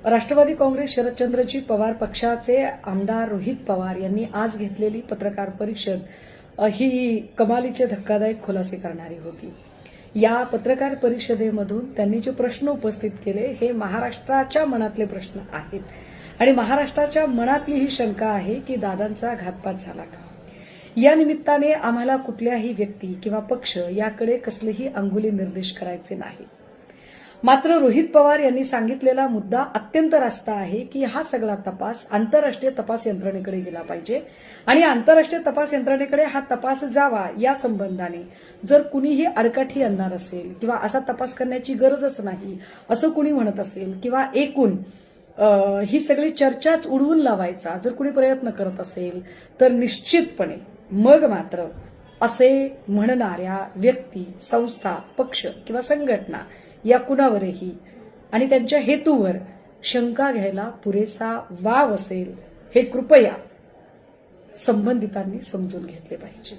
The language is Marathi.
राष्ट्रवादी काँग्रेस शरदचंद्रजी पवार पक्षाचे आमदार रोहित पवार यांनी आज घेतलेली पत्रकार परिषद ही कमालीचे धक्कादायक खुलासे करणारी होती। या पत्रकार परिषदेमधून त्यांनी जे प्रश्न उपस्थित केले हे महाराष्ट्राच्या मनातले प्रश्न आहेत आणि महाराष्ट्राच्या मनातली ही शंका आहे की दादांचा घातपात झाला का। या निमित्ताने आम्हाला कुठल्याही व्यक्ती किंवा पक्ष याकडे कसलेही अंगुली निर्देश करायचे नाही। मात्र रोहित पवार यांनी सांगितलेला मुद्दा अत्यंत रास्त आहे की हा सगळा तपास आंतरराष्ट्रीय तपास यंत्रणेकडे गेला पाहिजे आणि आंतरराष्ट्रीय तपास यंत्रणेकडे हा तपास जावा या संबंधाने जर कुणीही आडकाठी आणणार असेल किंवा असा तपास करण्याची गरजच नाही असं कुणी म्हणत असेल किंवा एकूण ही सगळी चर्चाच उडवून लावायचा जर कुणी प्रयत्न करत असेल तर निश्चितपणे मग मात्र असे म्हणणाऱ्या व्यक्ती, संस्था, पक्ष किंवा संघटना या कुणावरही आणि त्यांच्या हेतूवर शंका घ्यायला पुरेसा वाव असेल हे कृपया संबंधितांनी समजून घेतले पाहिजे।